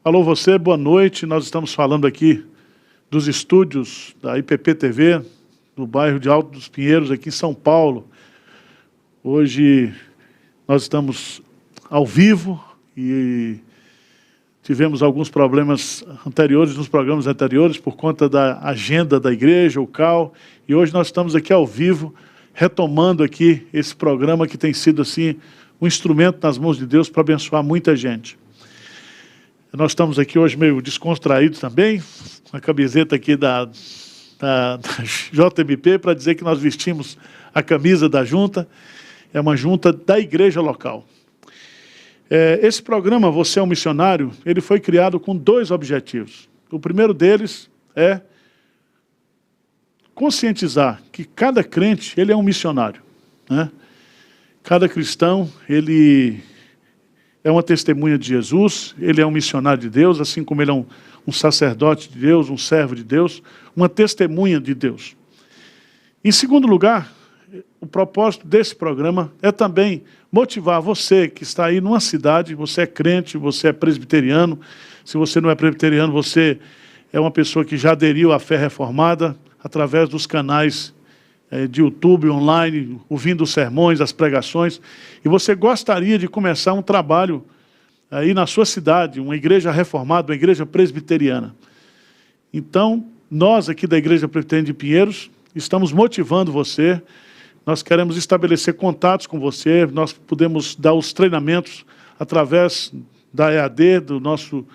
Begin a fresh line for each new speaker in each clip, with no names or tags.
Alô você, boa noite. Nós estamos falando aqui dos estúdios da IPP TV, no bairro de Alto dos Pinheiros, aqui em São Paulo. Hoje nós estamos ao vivo e tivemos alguns problemas anteriores, nos programas anteriores, por conta da agenda da igreja, o CAL, e hoje nós estamos aqui ao vivo, retomando aqui esse programa que tem sido assim um instrumento nas mãos de Deus para abençoar muita gente. Nós estamos aqui hoje meio descontraídos também, com a camiseta aqui da JMP, para dizer que nós vestimos a camisa da junta, é uma junta da igreja local. Esse programa, Você é um Missionário, ele foi criado com dois objetivos. O primeiro deles é conscientizar que cada crente, ele é um missionário, né? Cada cristão, ele é uma testemunha de Jesus, ele é um missionário de Deus, assim como ele é um sacerdote de Deus, um servo de Deus, uma testemunha de Deus. Em segundo lugar, o propósito desse programa é também motivar você que está aí numa cidade, você é crente, você é presbiteriano, se você não é presbiteriano, você é uma pessoa que já aderiu à fé reformada, através dos canais de YouTube, online, ouvindo os sermões, as pregações, e você gostaria de começar um trabalho aí na sua cidade, uma igreja reformada, uma igreja presbiteriana. Então, nós aqui da Igreja Presbiteriana de Pinheiros, estamos motivando você, nós queremos estabelecer contatos com você, nós podemos dar os treinamentos através da EAD, do nosso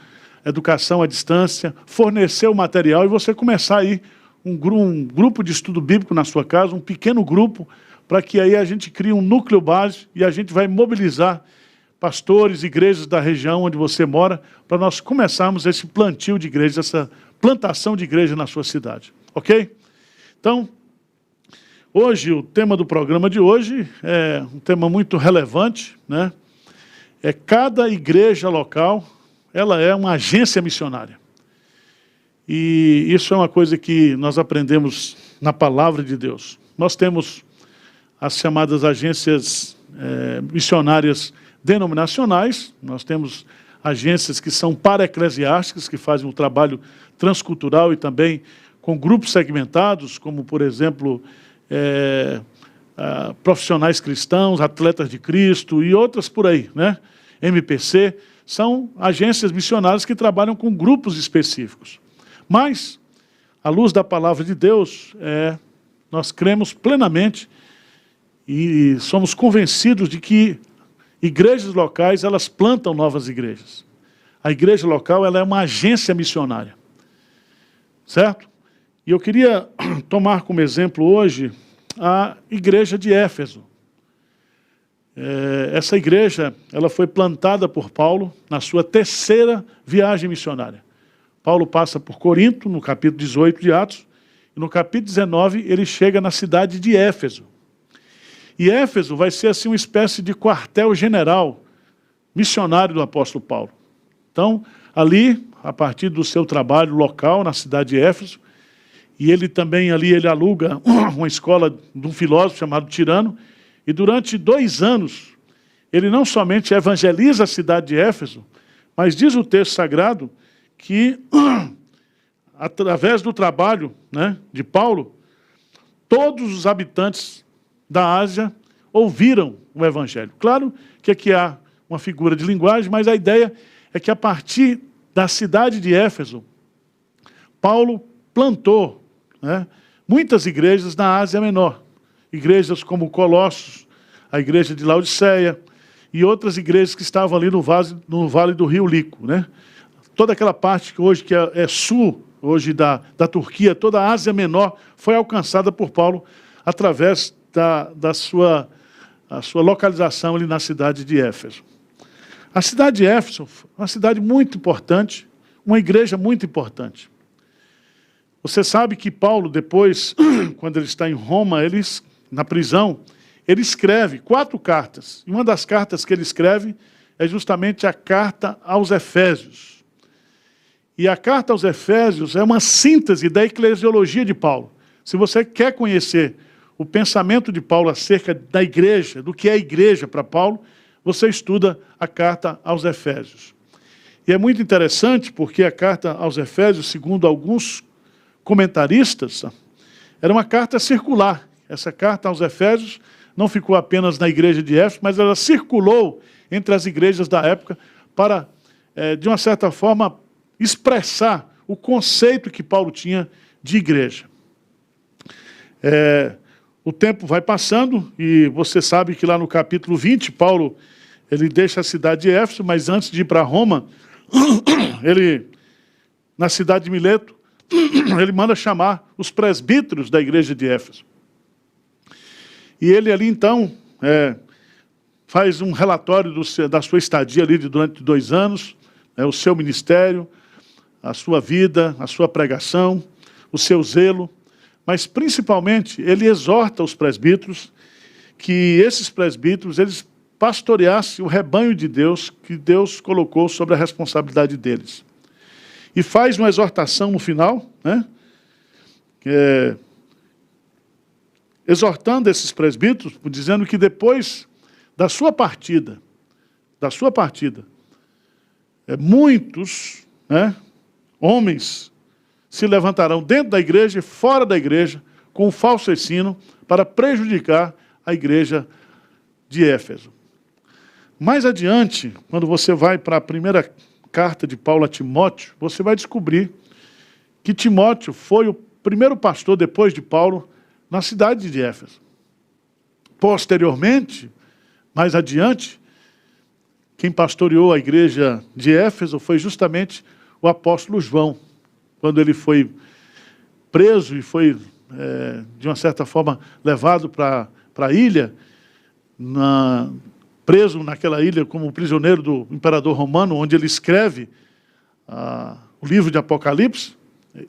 Educação à Distância, fornecer o material e você começar aí um grupo de estudo bíblico na sua casa, um pequeno grupo, para que aí a gente crie um núcleo base e a gente vai mobilizar pastores, igrejas da região onde você mora, para nós começarmos esse plantio de igreja, essa plantação de igreja na sua cidade. Ok? Então, hoje, o tema do programa de hoje é um tema muito relevante, né? Cada igreja local, ela é uma agência missionária. E isso é uma coisa que nós aprendemos na palavra de Deus. Nós temos as chamadas agências missionárias denominacionais, nós temos agências que são para-eclesiásticas, que fazem um trabalho transcultural e também com grupos segmentados, como, por exemplo, profissionais cristãos, atletas de Cristo e outras por aí, né? MPC, são agências missionárias que trabalham com grupos específicos. Mas, à luz da palavra de Deus, nós cremos plenamente e somos convencidos de que igrejas locais, elas plantam novas igrejas. A igreja local, ela é uma agência missionária. Certo? E eu queria tomar como exemplo hoje a igreja de Éfeso. Essa igreja, ela foi plantada por Paulo na sua terceira viagem missionária. Paulo passa por Corinto, no capítulo 18 de Atos, e no capítulo 19 ele chega na cidade de Éfeso. E Éfeso vai ser assim uma espécie de quartel-general missionário do apóstolo Paulo. Então, ali, a partir do seu trabalho local na cidade de Éfeso, e ele também ali ele aluga uma escola de um filósofo chamado Tirano, e durante 2 anos, ele não somente evangeliza a cidade de Éfeso, mas diz o texto sagrado que, através do trabalho, né, de Paulo, todos os habitantes da Ásia ouviram o evangelho. Claro que aqui há uma figura de linguagem, mas a ideia é que a partir da cidade de Éfeso, Paulo plantou, né, muitas igrejas na Ásia Menor. Igrejas como Colossos, a igreja de Laodiceia e outras igrejas que estavam ali no vale do rio Lico, né? Toda aquela parte que hoje que é sul, hoje da Turquia, toda a Ásia Menor foi alcançada por Paulo através da sua localização ali na cidade de Éfeso. A cidade de Éfeso é uma cidade muito importante, uma igreja muito importante. Você sabe que Paulo, depois, quando ele está em Roma, na prisão, ele escreve 4 cartas. E uma das cartas que ele escreve é justamente a carta aos Efésios. E a carta aos Efésios é uma síntese da eclesiologia de Paulo. Se você quer conhecer o pensamento de Paulo acerca da igreja, do que é a igreja para Paulo, você estuda a carta aos Efésios. E é muito interessante porque a carta aos Efésios, segundo alguns comentaristas, era uma carta circular. Essa carta aos Efésios não ficou apenas na igreja de Éfeso, mas ela circulou entre as igrejas da época para, de uma certa forma, expressar o conceito que Paulo tinha de igreja. O tempo vai passando e você sabe que lá no capítulo 20, Paulo ele deixa a cidade de Éfeso, mas antes de ir para Roma, ele, na cidade de Mileto, ele manda chamar os presbíteros da igreja de Éfeso. E ele ali, então, faz um relatório da sua estadia ali durante 2 anos, o seu ministério, a sua vida, a sua pregação, o seu zelo, mas principalmente ele exorta os presbíteros que esses presbíteros eles pastoreassem o rebanho de Deus que Deus colocou sobre a responsabilidade deles. E faz uma exortação no final, exortando esses presbíteros, dizendo que depois da sua partida, muitos homens se levantarão dentro da igreja e fora da igreja com um falso ensino para prejudicar a igreja de Éfeso. Mais adiante, quando você vai para a primeira carta de Paulo a Timóteo, você vai descobrir que Timóteo foi o primeiro pastor depois de Paulo na cidade de Éfeso. Posteriormente, mais adiante, quem pastoreou a igreja de Éfeso foi justamente o apóstolo João, quando ele foi preso e foi, de uma certa forma, levado para a ilha, preso naquela ilha como prisioneiro do imperador romano, onde ele escreve o livro de Apocalipse.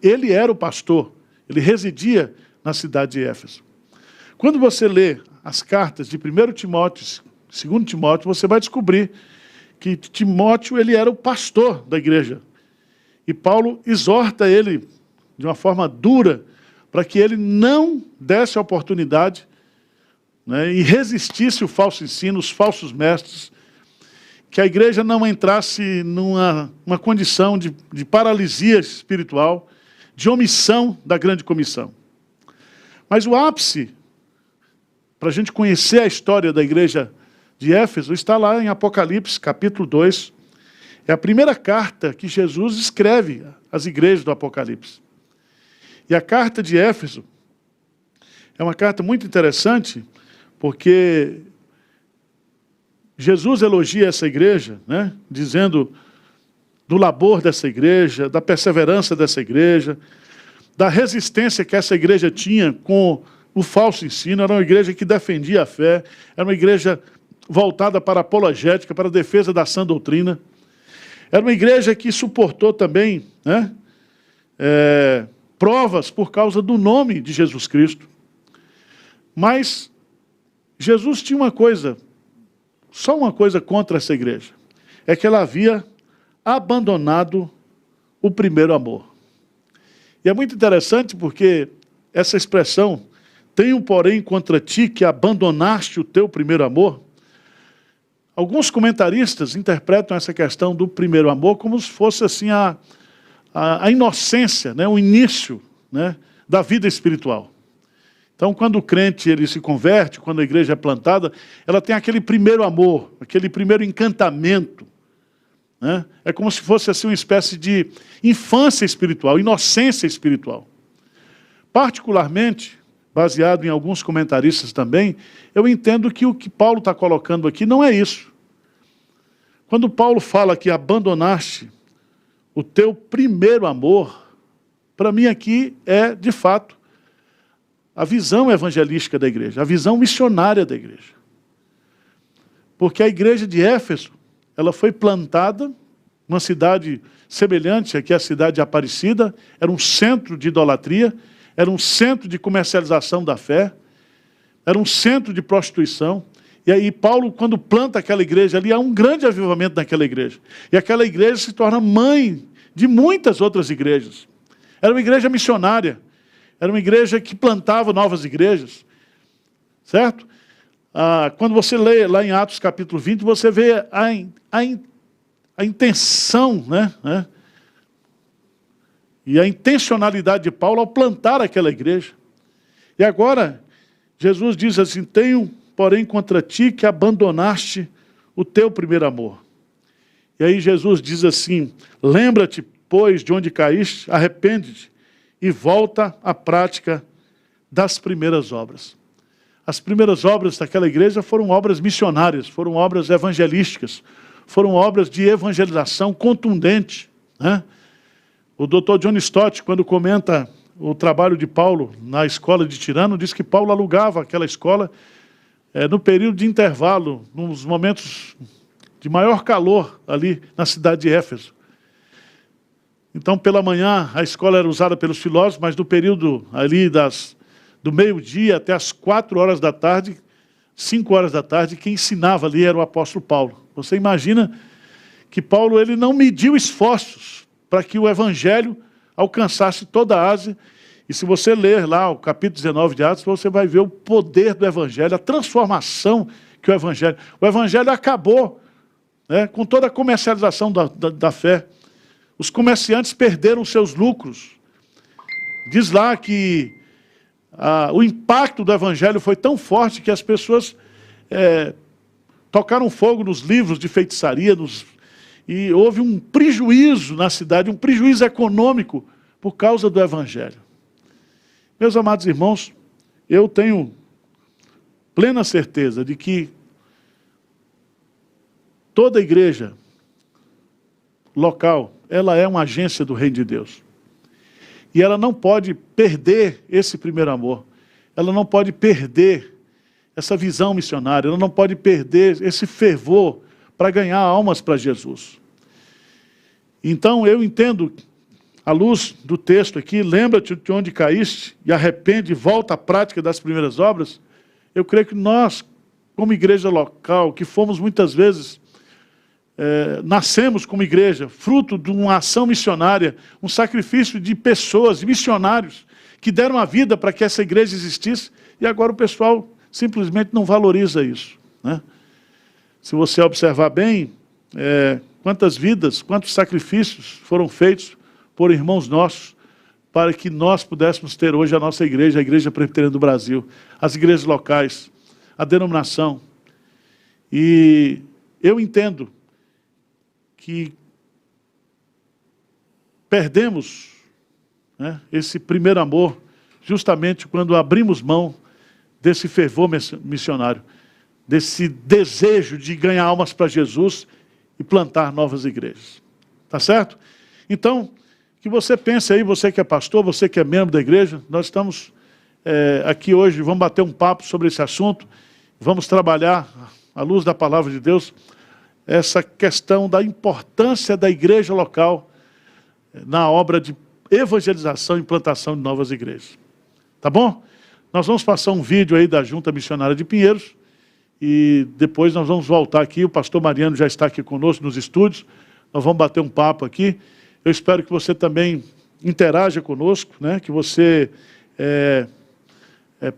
Ele era o pastor, ele residia na cidade de Éfeso. Quando você lê as cartas de 1 Timóteo, 2 Timóteo, você vai descobrir que Timóteo ele era o pastor da igreja. E Paulo exorta ele de uma forma dura para que ele não desse a oportunidade e resistisse o falso ensino, os falsos mestres, que a igreja não entrasse numa condição de paralisia espiritual, de omissão da grande comissão. Mas o ápice, para a gente conhecer a história da igreja de Éfeso, está lá em Apocalipse, capítulo 2. É a primeira carta que Jesus escreve às igrejas do Apocalipse. E a carta de Éfeso é uma carta muito interessante, porque Jesus elogia essa igreja, dizendo do labor dessa igreja, da perseverança dessa igreja, da resistência que essa igreja tinha com o falso ensino. Era uma igreja que defendia a fé, era uma igreja voltada para a apologética, para a defesa da sã doutrina. Era uma igreja que suportou também provas por causa do nome de Jesus Cristo. Mas Jesus tinha só uma coisa contra essa igreja. É que ela havia abandonado o primeiro amor. E é muito interessante porque essa expressão, tenho porém contra ti que abandonaste o teu primeiro amor. Alguns comentaristas interpretam essa questão do primeiro amor como se fosse assim a inocência, o início da vida espiritual. Então, quando o crente ele se converte, quando a igreja é plantada, ela tem aquele primeiro amor, aquele primeiro encantamento. É como se fosse assim uma espécie de infância espiritual, inocência espiritual. Particularmente, baseado em alguns comentaristas também, eu entendo que o que Paulo está colocando aqui não é isso. Quando Paulo fala que abandonaste o teu primeiro amor, para mim aqui é, de fato, a visão evangelística da igreja, a visão missionária da igreja. Porque a igreja de Éfeso, ela foi plantada numa cidade semelhante aqui à cidade de Aparecida, era um centro de idolatria, era um centro de comercialização da fé, era um centro de prostituição. E aí Paulo, quando planta aquela igreja ali, há um grande avivamento naquela igreja. E aquela igreja se torna mãe de muitas outras igrejas. Era uma igreja missionária. Era uma igreja que plantava novas igrejas. Certo? Quando você lê lá em Atos capítulo 20, você vê a a intenção, né? E a intencionalidade de Paulo ao plantar aquela igreja. E agora, Jesus diz assim: tenho, porém, contra ti que abandonaste o teu primeiro amor. E aí Jesus diz assim: lembra-te, pois, de onde caíste, arrepende-te e volta à prática das primeiras obras. As primeiras obras daquela igreja foram obras missionárias, foram obras evangelísticas, foram obras de evangelização contundente, né? O Dr. John Stott, quando comenta o trabalho de Paulo na escola de Tirano, diz que Paulo alugava aquela escola no período de intervalo, nos momentos de maior calor ali na cidade de Éfeso. Então, pela manhã, a escola era usada pelos filósofos, mas no período ali do meio-dia até as 4 horas da tarde, 5 horas da tarde, quem ensinava ali era o apóstolo Paulo. Você imagina que Paulo ele não mediu esforços para que o evangelho alcançasse toda a Ásia. E se você ler lá o capítulo 19 de Atos, você vai ver o poder do evangelho, a transformação que o evangelho acabou, né, com toda a comercialização da fé. Os comerciantes perderam seus lucros. Diz lá que o impacto do evangelho foi tão forte que as pessoas tocaram fogo nos livros de feitiçaria, e houve um prejuízo na cidade, um prejuízo econômico por causa do evangelho. Meus amados irmãos, eu tenho plena certeza de que toda igreja local, ela é uma agência do Reino de Deus. E ela não pode perder esse primeiro amor. Ela não pode perder essa visão missionária. Ela não pode perder esse fervor para ganhar almas para Jesus. Então, eu entendo, à luz do texto aqui, lembra-te de onde caíste e arrepende e volta à prática das primeiras obras. Eu creio que nós, como igreja local, que fomos muitas vezes, nascemos como igreja, fruto de uma ação missionária, um sacrifício de pessoas, de missionários, que deram a vida para que essa igreja existisse, e agora o pessoal simplesmente não valoriza isso, né? Se você observar bem, quantas vidas, quantos sacrifícios foram feitos por irmãos nossos, para que nós pudéssemos ter hoje a nossa igreja, a Igreja Presbiteriana do Brasil, as igrejas locais, a denominação. E eu entendo que perdemos, né, esse primeiro amor justamente quando abrimos mão desse fervor missionário, desse desejo de ganhar almas para Jesus e plantar novas igrejas. Tá certo? Então, que você pense aí, você que é pastor, você que é membro da igreja, nós estamos aqui hoje, vamos bater um papo sobre esse assunto, vamos trabalhar, à luz da palavra de Deus, essa questão da importância da igreja local na obra de evangelização e implantação de novas igrejas. Tá bom? Nós vamos passar um vídeo aí da Junta Missionária de Pinheiros e depois nós vamos voltar aqui. O pastor Mariano já está aqui conosco nos estúdios. Nós vamos bater um papo aqui. Eu espero que você também interaja conosco, né? Que você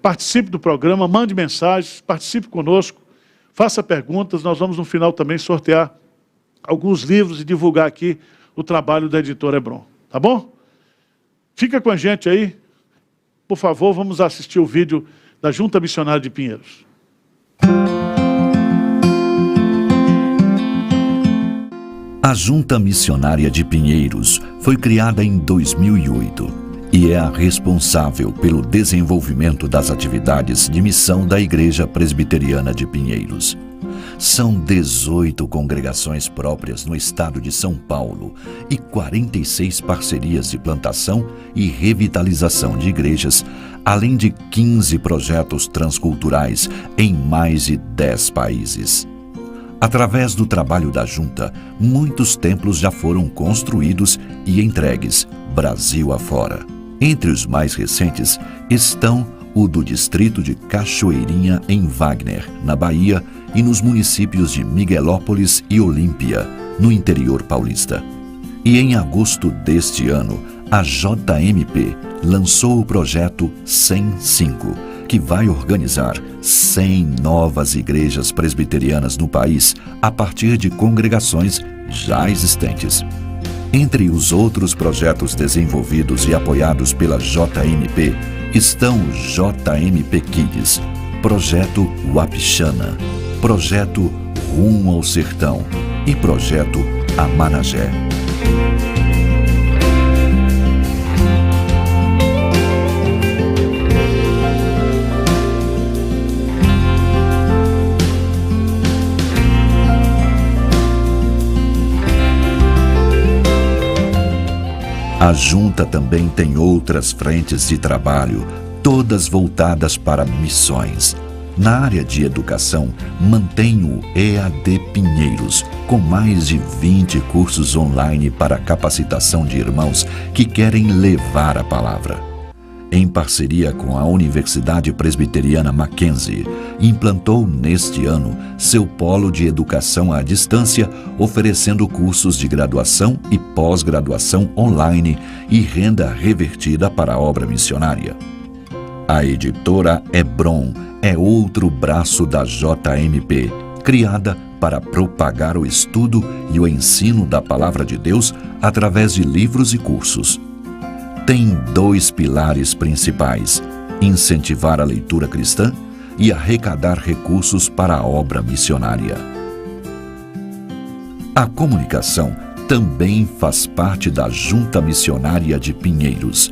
participe do programa, mande mensagens, participe conosco. Faça perguntas, nós vamos no final também sortear alguns livros e divulgar aqui o trabalho da editora Hebron. Tá bom? Fica com a gente aí. Por favor, vamos assistir o vídeo da Junta Missionária de Pinheiros.
A Junta Missionária de Pinheiros foi criada em 2008 e é a responsável pelo desenvolvimento das atividades de missão da Igreja Presbiteriana de Pinheiros. São 18 congregações próprias no estado de São Paulo e 46 parcerias de plantação e revitalização de igrejas, além de 15 projetos transculturais em mais de 10 países. Através do trabalho da Junta, muitos templos já foram construídos e entregues, Brasil afora. Entre os mais recentes estão o do distrito de Cachoeirinha, em Wagner, na Bahia, e nos municípios de Miguelópolis e Olímpia, no interior paulista. E em agosto deste ano, a JMP lançou o projeto 105, que vai organizar 100 novas igrejas presbiterianas no país a partir de congregações já existentes. Entre os outros projetos desenvolvidos e apoiados pela JMP estão o JMP Kids, Projeto Wapixana, Projeto Rumo ao Sertão e Projeto Amanagé. A Junta também tem outras frentes de trabalho, todas voltadas para missões. Na área de educação, mantém o EAD Pinheiros, com mais de 20 cursos online para capacitação de irmãos que querem levar a palavra. Em parceria com a Universidade Presbiteriana Mackenzie, implantou neste ano seu polo de educação à distância, oferecendo cursos de graduação e pós-graduação online e renda revertida para a obra missionária. A editora Hebron é outro braço da JMP, criada para propagar o estudo e o ensino da Palavra de Deus através de livros e cursos. Tem 2 pilares principais: incentivar a leitura cristã e arrecadar recursos para a obra missionária. A comunicação também faz parte da Junta Missionária de Pinheiros.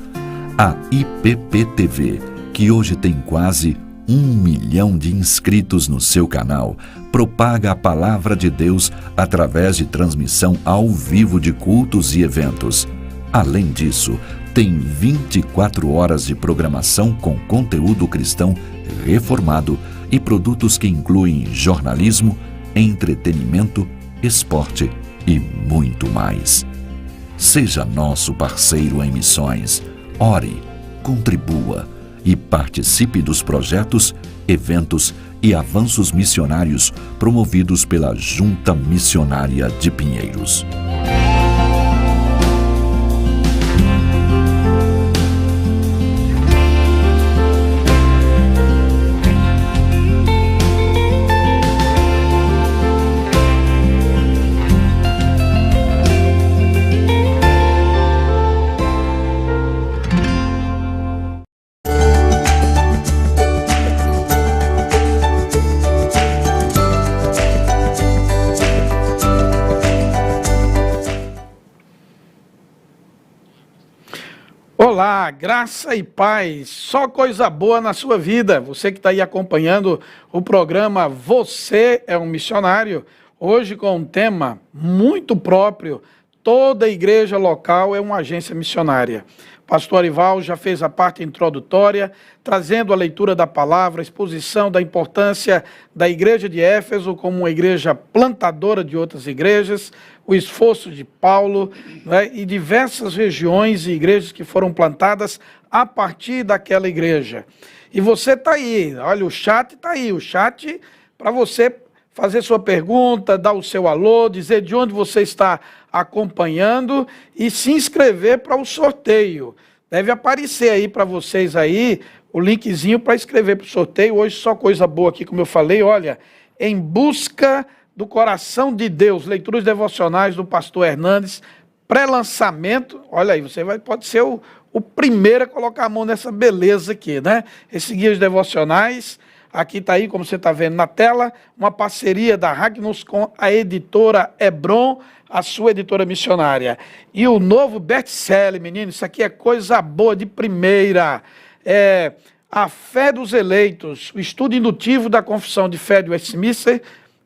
A IPP-TV, que hoje tem quase 1 milhão de inscritos no seu canal, propaga a Palavra de Deus através de transmissão ao vivo de cultos e eventos. Além disso, tem 24 horas de programação com conteúdo cristão reformado e produtos que incluem jornalismo, entretenimento, esporte e muito mais. Seja nosso parceiro em missões, ore, contribua e participe dos projetos, eventos e avanços missionários promovidos pela Junta Missionária de Pinheiros.
Olá, graça e paz, só coisa boa na sua vida. Você que está aí acompanhando o programa Você é um Missionário, hoje com um tema muito próprio: toda igreja local é uma agência missionária. Pastor Arival já fez a parte introdutória, trazendo a leitura da palavra, a exposição da importância da igreja de Éfeso como uma igreja plantadora de outras igrejas, o esforço de Paulo, né, e diversas regiões e igrejas que foram plantadas a partir daquela igreja. E você está aí, olha, o chat está aí, o chat para você fazer sua pergunta, dar o seu alô, dizer de onde você está acompanhando e se inscrever para o sorteio. Deve aparecer aí para vocês aí o linkzinho para inscrever para o sorteio. Hoje só coisa boa aqui, como eu falei, olha, Em Busca do Coração de Deus, leituras devocionais do pastor Hernandes, pré-lançamento. Olha aí, você pode ser o primeiro a colocar a mão nessa beleza aqui, né? Esses guias devocionais. Aqui está aí, como você está vendo na tela, uma parceria da Ragnos com a editora Hebron, a sua editora missionária. E o novo best-seller, menino, isso aqui é coisa boa de primeira. É A Fé dos Eleitos, o estudo indutivo da Confissão de Fé de Westminster,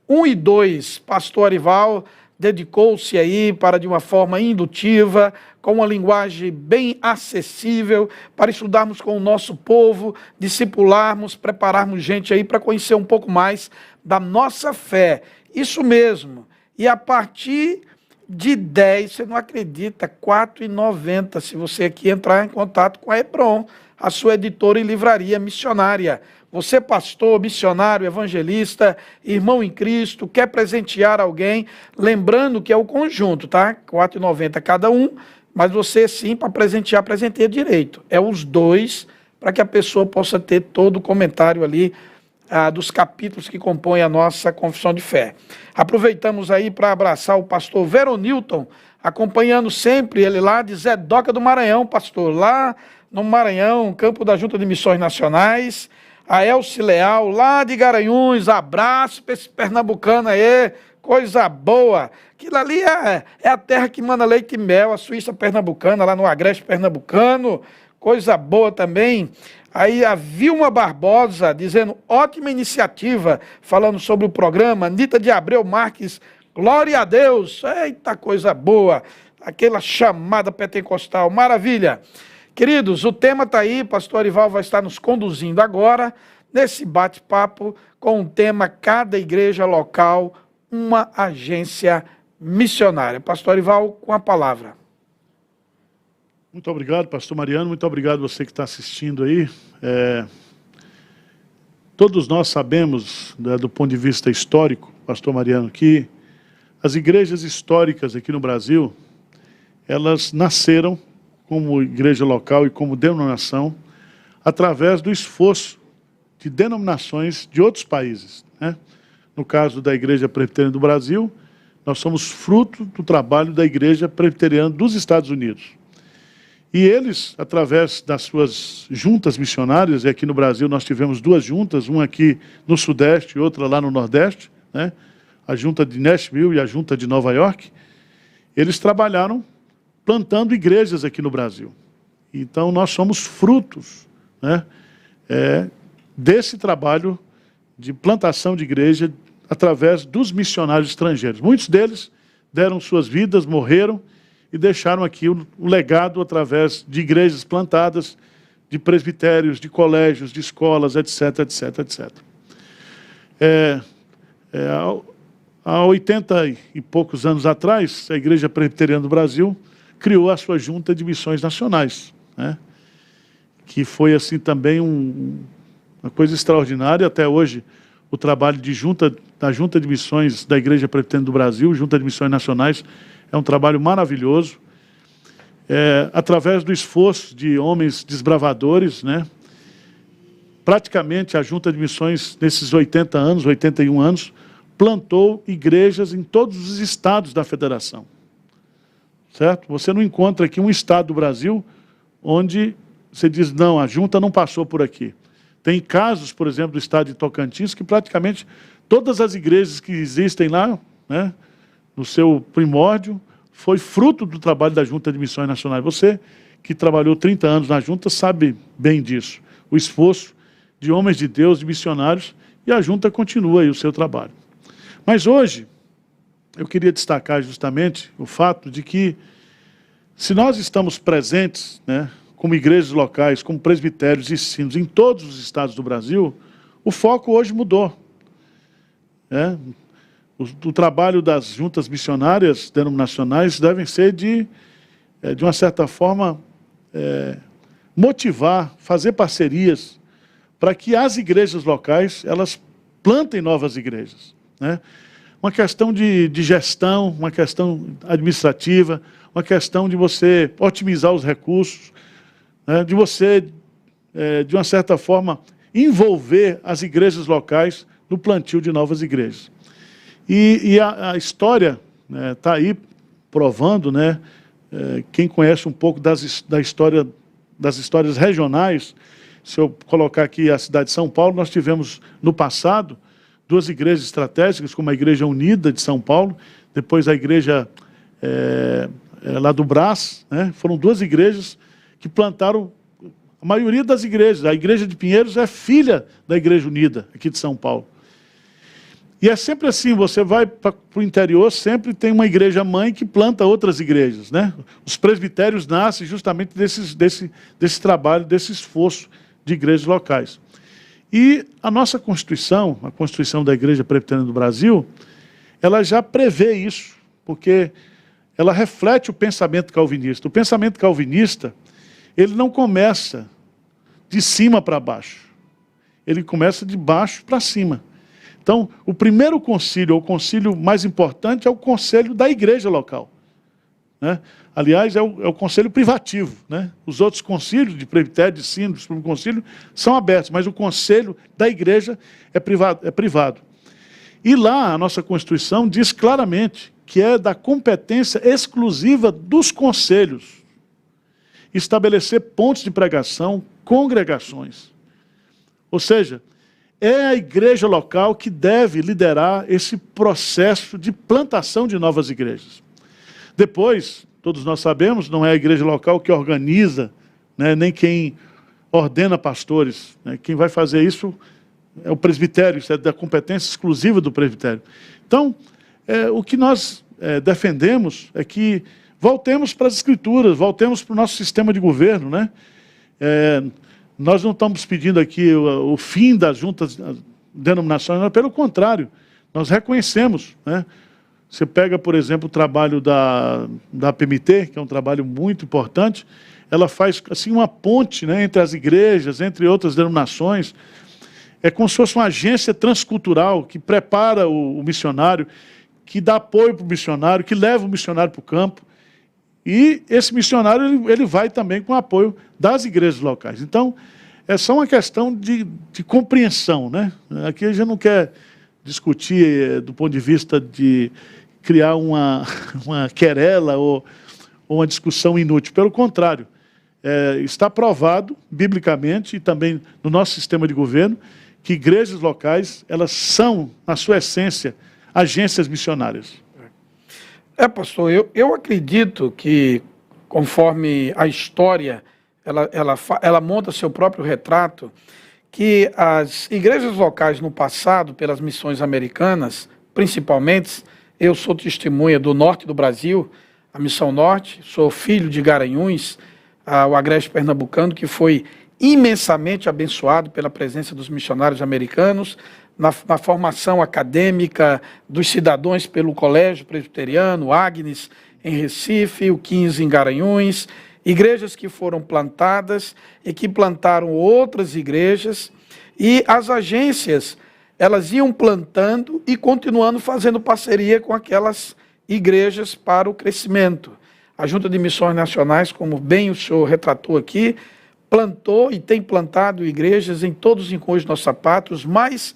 1 e 2. Pastor Arival dedicou-se aí para, de uma forma indutiva, com uma linguagem bem acessível, para estudarmos com o nosso povo, discipularmos, prepararmos gente aí para conhecer um pouco mais da nossa fé. Isso mesmo. E a partir de 10, você não acredita, R$ 4,90, se você aqui entrar em contato com a Hebron, a sua editora e livraria missionária. Você, pastor, missionário, evangelista, irmão em Cristo, quer presentear alguém, lembrando que é o conjunto, tá? R$ 4,90 cada um, mas você sim, para presenteia direito. É os dois para que a pessoa possa ter todo o comentário ali dos capítulos que compõem a nossa confissão de fé. Aproveitamos aí para abraçar o pastor Veronilton, acompanhando sempre ele lá de Zedoca do Maranhão, pastor, lá no Maranhão, campo da Junta de Missões Nacionais. A Elci Leal, lá de Garanhuns, abraço para esse pernambucano aí, coisa boa. Aquilo ali é a terra que manda leite e mel, a Suíça pernambucana, lá no Agreste pernambucano, coisa boa também. Aí a Vilma Barbosa, dizendo, ótima iniciativa, falando sobre o programa. Anita de Abreu Marques, glória a Deus, eita coisa boa, aquela chamada pentecostal, maravilha. Queridos, o tema está aí, pastor Arival vai estar nos conduzindo agora, nesse bate-papo, com o tema Cada Igreja Local, uma agência missionária. Pastor Arival, com a palavra.
Muito obrigado, pastor Mariano, muito obrigado você que está assistindo aí. Todos nós sabemos, do ponto de vista histórico, pastor Mariano, que as igrejas históricas aqui no Brasil, elas nasceram como igreja local e como denominação, através do esforço de denominações de outros países, né? No caso da Igreja Presbiteriana do Brasil, nós somos fruto do trabalho da Igreja Presbiteriana dos Estados Unidos. E eles, através das suas juntas missionárias, e aqui no Brasil nós tivemos duas juntas, uma aqui no Sudeste e outra lá no Nordeste, né? A junta de Nashville e a junta de Nova York, eles trabalharam plantando igrejas aqui no Brasil. Então, nós somos frutos, né, desse trabalho de plantação de igreja através dos missionários estrangeiros. Muitos deles deram suas vidas, morreram e deixaram aqui o legado através de igrejas plantadas, de presbitérios, de colégios, de escolas, etc, etc, etc. Há 80 e poucos anos atrás, a Igreja Presbiteriana do Brasil criou a sua Junta de Missões Nacionais, né? Que foi assim também uma coisa extraordinária. Até hoje, o trabalho da Junta de Missões da Igreja Presbiteriana do Brasil, Junta de Missões Nacionais, é um trabalho maravilhoso. Através do esforço de homens desbravadores, né? Praticamente a Junta de Missões, nesses 80 anos, 81 anos, plantou igrejas em todos os estados da federação. Certo? Você não encontra aqui um estado do Brasil onde você diz, não, a junta não passou por aqui. Tem casos, por exemplo, do estado de Tocantins, que praticamente todas as igrejas que existem lá, né, no seu primórdio, foi fruto do trabalho da Junta de Missões Nacionais. Você, que trabalhou 30 anos na junta, sabe bem disso. O esforço de homens de Deus, de missionários, e a junta continua aí o seu trabalho. Mas hoje, eu queria destacar justamente o fato de que, se nós estamos presentes, né, como igrejas locais, como presbitérios e sinos em todos os estados do Brasil, o foco hoje mudou. O trabalho das juntas missionárias denominacionais devem ser de uma certa forma, motivar, fazer parcerias, para que as igrejas locais, elas plantem novas igrejas, né? Uma questão de gestão, uma questão administrativa, uma questão de você otimizar os recursos, né, de você, de uma certa forma, envolver as igrejas locais no plantio de novas igrejas. E a história está aí provando, né, quem conhece um pouco das histórias regionais, se eu colocar aqui a cidade de São Paulo, nós tivemos no passado duas igrejas estratégicas, como a Igreja Unida de São Paulo, depois a igreja lá do Brás, né? Foram duas igrejas que plantaram a maioria das igrejas. A Igreja de Pinheiros é filha da Igreja Unida, aqui de São Paulo. E é sempre assim, você vai para o interior, sempre tem uma igreja mãe que planta outras igrejas, né? Os presbitérios nascem justamente desse trabalho, desse esforço de igrejas locais. E a nossa Constituição, a Constituição da Igreja Presbiteriana do Brasil, ela já prevê isso, porque ela reflete o pensamento calvinista. O pensamento calvinista, ele não começa de cima para baixo, ele começa de baixo para cima. Então, o primeiro concílio, ou o concílio mais importante, é o conselho da igreja local. né? Aliás, é o conselho privativo, né? Os outros conselhos de presbitério, de sínodo, de concílio, são abertos, mas o conselho da igreja é privado. E lá a nossa Constituição diz claramente que é da competência exclusiva dos conselhos estabelecer pontos de pregação, congregações. Ou seja, é a igreja local que deve liderar esse processo de plantação de novas igrejas. Depois, todos nós sabemos, não é a igreja local que organiza, né, nem quem ordena pastores, né? Quem vai fazer isso é o presbitério, isso é da competência exclusiva do presbitério. Então, o que nós defendemos é que voltemos para as escrituras, voltemos para o nosso sistema de governo, né? Nós não estamos pedindo aqui o fim das juntas denominacionais, pelo contrário, nós reconhecemos, né? Você pega, por exemplo, o trabalho da PMT, que é um trabalho muito importante, ela faz assim uma ponte, né, entre as igrejas, entre outras denominações. É como se fosse uma agência transcultural que prepara o missionário, que dá apoio para o missionário, que leva o missionário para o campo. E esse missionário ele vai também com o apoio das igrejas locais. Então, é só uma questão de compreensão, né? Aqui a gente não quer discutir do ponto de vista de criar uma querela ou uma discussão inútil. Pelo contrário, está provado, biblicamente, e também no nosso sistema de governo, que igrejas locais, elas são, na sua essência, agências missionárias.
Pastor, eu acredito que, conforme a história, ela monta seu próprio retrato, que as igrejas locais no passado, pelas missões americanas, principalmente, eu sou testemunha do norte do Brasil, a Missão Norte, sou filho de Garanhuns, o Agreste Pernambucano, que foi imensamente abençoado pela presença dos missionários americanos, na formação acadêmica dos cidadãos pelo Colégio Presbiteriano, Agnes, em Recife, o 15 em Garanhuns, igrejas que foram plantadas e que plantaram outras igrejas, e as agências, elas iam plantando e continuando fazendo parceria com aquelas igrejas para o crescimento. A Junta de Missões Nacionais, como bem o senhor retratou aqui, plantou e tem plantado igrejas em todos os rincões de nossa pátria, os mais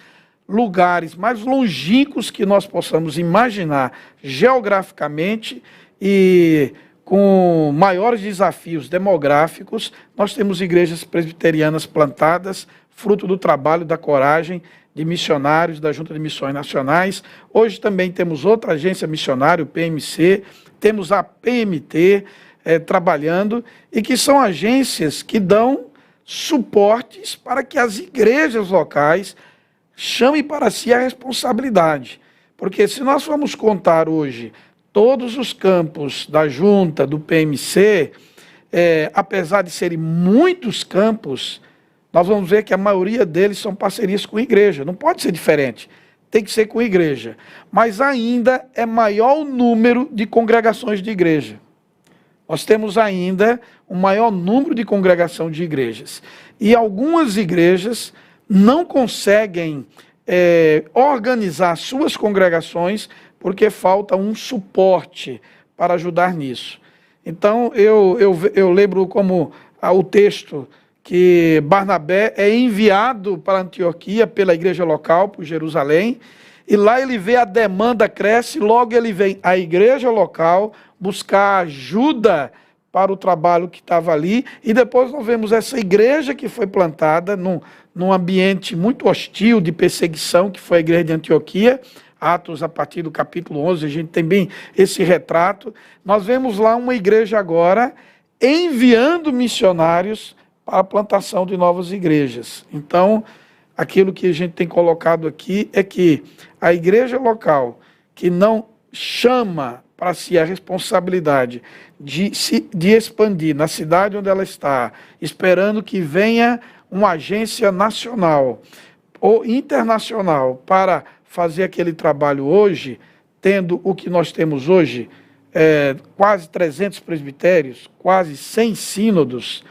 lugares mais longínquos que nós possamos imaginar geograficamente e com maiores desafios demográficos, nós temos igrejas presbiterianas plantadas, fruto do trabalho, da coragem de missionários da Junta de Missões Nacionais. Hoje também temos outra agência missionária, o PMC, temos a PMT trabalhando, e que são agências que dão suportes para que as igrejas locais chamem para si a responsabilidade. Porque se nós formos contar hoje todos os campos da Junta, do PMC, apesar de serem muitos campos, nós vamos ver que a maioria deles são parcerias com a igreja. Não pode ser diferente, tem que ser com a igreja. Mas ainda é maior o número de congregações de igreja. Nós temos ainda um maior número de congregação de igrejas. E algumas igrejas não conseguem organizar suas congregações porque falta um suporte para ajudar nisso. Então, eu lembro como o texto que Barnabé é enviado para Antioquia pela igreja local, por Jerusalém, e lá ele vê a demanda cresce, logo ele vem à igreja local buscar ajuda para o trabalho que estava ali, e depois nós vemos essa igreja que foi plantada num ambiente muito hostil de perseguição, que foi a igreja de Antioquia. Atos, a partir do capítulo 11, a gente tem bem esse retrato. Nós vemos lá uma igreja agora enviando missionários para a plantação de novas igrejas. Então, aquilo que a gente tem colocado aqui é que a igreja local, que não chama para si a responsabilidade de expandir na cidade onde ela está, esperando que venha uma agência nacional ou internacional para fazer aquele trabalho hoje, tendo o que nós temos hoje, quase 300 presbitérios, quase 100 sínodos,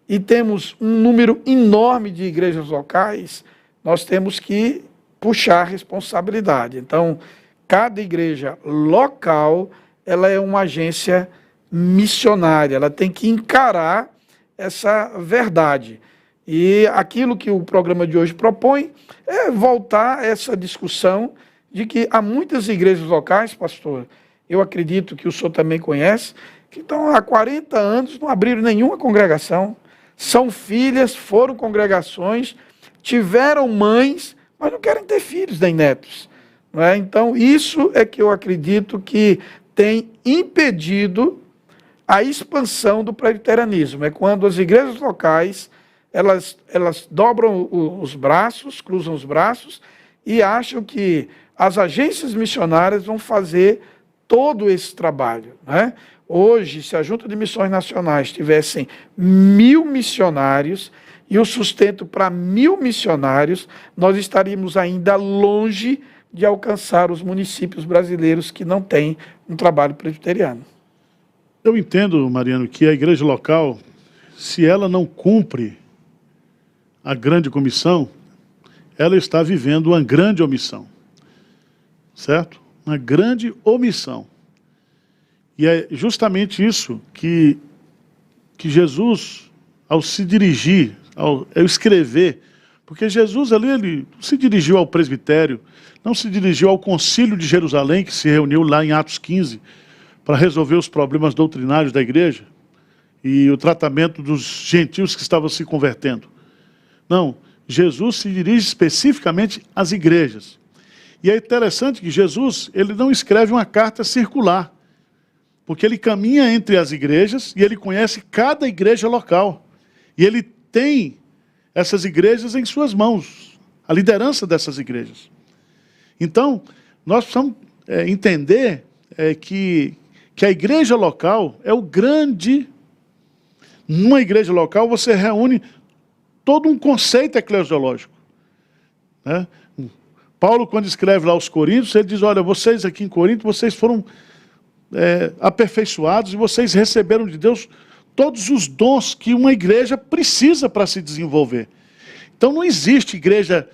e temos um número enorme de igrejas locais, nós temos que puxar a responsabilidade. Então, cada igreja local, ela é uma agência missionária, ela tem que encarar essa verdade. E aquilo que o programa de hoje propõe é voltar a essa discussão de que há muitas igrejas locais, pastor, eu acredito que o senhor também conhece, que estão há 40 anos, não abriram nenhuma congregação, são filhas, foram congregações, tiveram mães, mas não querem ter filhos nem netos. Não é? Então, isso é que eu acredito que tem impedido a expansão do presbiterianismo. É quando as igrejas locais, elas dobram os braços, cruzam os braços e acham que as agências missionárias vão fazer todo esse trabalho. Né? Hoje, se a Junta de Missões Nacionais tivessem 1.000 missionários e o sustento para 1.000 missionários, nós estaríamos ainda longe de alcançar os municípios brasileiros que não têm um trabalho presbiteriano.
Eu entendo, Mariano, que a igreja local, se ela não cumpre a grande comissão, ela está vivendo uma grande omissão. Certo? Uma grande omissão. E é justamente isso que Jesus, ao se dirigir, ao escrever, porque Jesus ali, ele se dirigiu ao presbitério, não se dirigiu ao concílio de Jerusalém, que se reuniu lá em Atos 15, para resolver os problemas doutrinários da igreja e o tratamento dos gentios que estavam se convertendo. Não, Jesus se dirige especificamente às igrejas. E é interessante que Jesus, ele não escreve uma carta circular, porque ele caminha entre as igrejas e ele conhece cada igreja local. E ele tem essas igrejas em suas mãos, a liderança dessas igrejas. Então, nós precisamos entender que a igreja local é o grande... Numa igreja local você reúne todo um conceito eclesiológico. Né? Paulo, quando escreve lá aos Coríntios, ele diz, olha, vocês aqui em Corinto, vocês foram aperfeiçoados e vocês receberam de Deus todos os dons que uma igreja precisa para se desenvolver. Então não existe igreja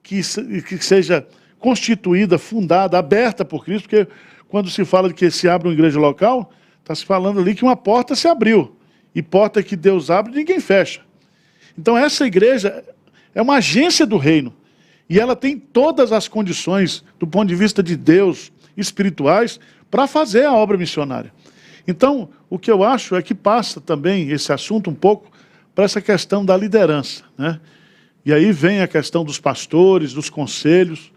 que seja constituída, fundada, aberta por Cristo, porque quando se fala de que se abre uma igreja local, está se falando ali que uma porta se abriu. E porta que Deus abre, ninguém fecha. Então essa igreja é uma agência do reino. E ela tem todas as condições, do ponto de vista de Deus, espirituais, para fazer a obra missionária. Então, o que eu acho é que passa também esse assunto um pouco para essa questão da liderança. Né? E aí vem a questão dos pastores, dos conselhos,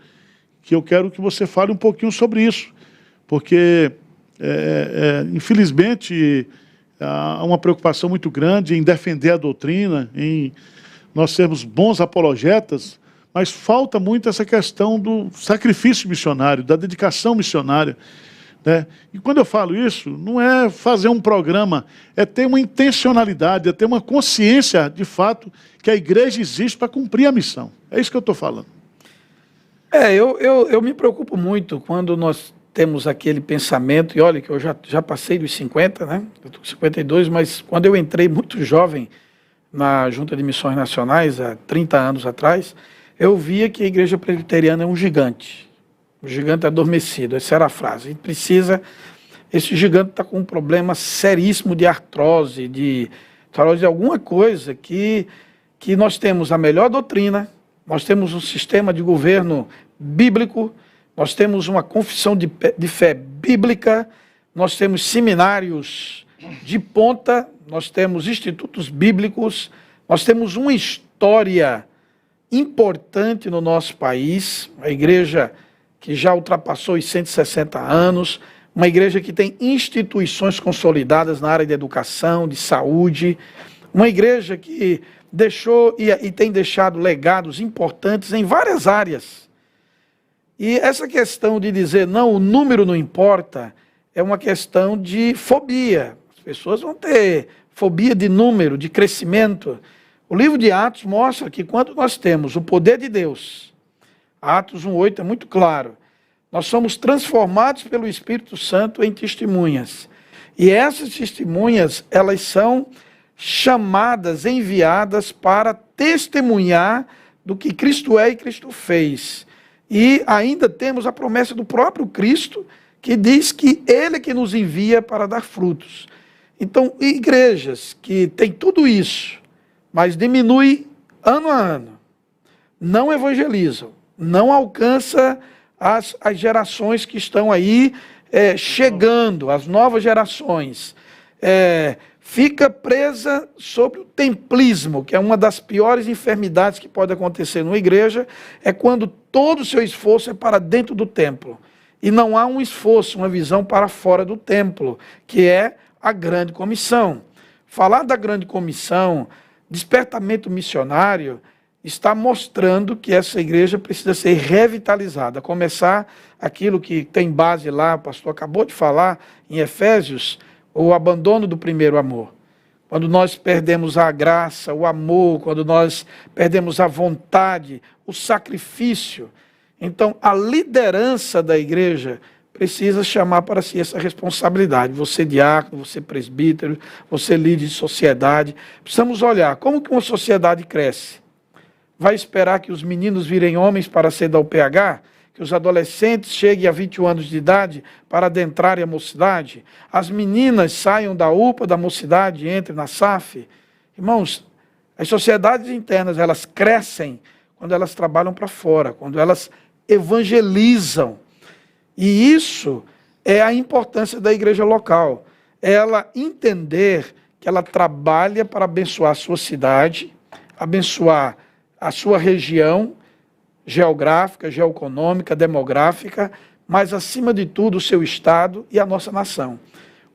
que eu quero que você fale um pouquinho sobre isso. Porque, infelizmente, há uma preocupação muito grande em defender a doutrina, em nós sermos bons apologetas, mas falta muito essa questão do sacrifício missionário, da dedicação missionária. Né? E quando eu falo isso, não é fazer um programa, é ter uma intencionalidade, é ter uma consciência, de fato, que a igreja existe para cumprir a missão. É isso que eu estou falando.
Eu me preocupo muito quando nós temos aquele pensamento, e olha que eu já passei dos 50, né? Eu estou com 52, mas quando eu entrei muito jovem na Junta de Missões Nacionais, há 30 anos atrás, eu via que a igreja presbiteriana é um gigante adormecido, essa era a frase. Esse gigante está com um problema seríssimo de artrose, de alguma coisa que nós temos a melhor doutrina, nós temos um sistema de governo bíblico, nós temos uma confissão de fé bíblica, nós temos seminários de ponta, nós temos institutos bíblicos, nós temos uma história importante no nosso país, a igreja que já ultrapassou os 160 anos, uma igreja que tem instituições consolidadas na área de educação, de saúde, uma igreja que deixou e tem deixado legados importantes em várias áreas. E essa questão de dizer, não, o número não importa, é uma questão de fobia. As pessoas vão ter fobia de número, de crescimento. O livro de Atos mostra que quando nós temos o poder de Deus, Atos 1:8 é muito claro, nós somos transformados pelo Espírito Santo em testemunhas. E essas testemunhas, elas são chamadas, enviadas para testemunhar do que Cristo é e Cristo fez. E ainda temos a promessa do próprio Cristo, que diz que Ele que nos envia para dar frutos. Então, igrejas que têm tudo isso, mas diminui ano a ano, não evangelizam, não alcança as gerações que estão aí chegando, as novas gerações, fica presa sobre o templismo, que é uma das piores enfermidades que pode acontecer numa igreja, é quando todo o seu esforço é para dentro do templo. E não há um esforço, uma visão para fora do templo, que é a grande comissão. Falar da grande comissão, despertamento missionário, está mostrando que essa igreja precisa ser revitalizada. A começar aquilo que tem base lá, o pastor acabou de falar, em Efésios, o abandono do primeiro amor. Quando nós perdemos a graça, o amor, quando nós perdemos a vontade, o sacrifício. Então, a liderança da igreja precisa chamar para si essa responsabilidade. Você diácono, você presbítero, você líder de sociedade. Precisamos olhar como que uma sociedade cresce. Vai esperar que os meninos virem homens para ser da UPH? Que os adolescentes cheguem a 21 anos de idade para adentrarem a mocidade? As meninas saiam da UPA, da mocidade, e entrem na SAF? Irmãos, as sociedades internas, elas crescem quando elas trabalham para fora, quando elas evangelizam. E isso é a importância da igreja local. Ela entender que ela trabalha para abençoar a sua cidade, abençoar a sua região geográfica, geoeconômica, demográfica, mas acima de tudo o seu estado e a nossa nação.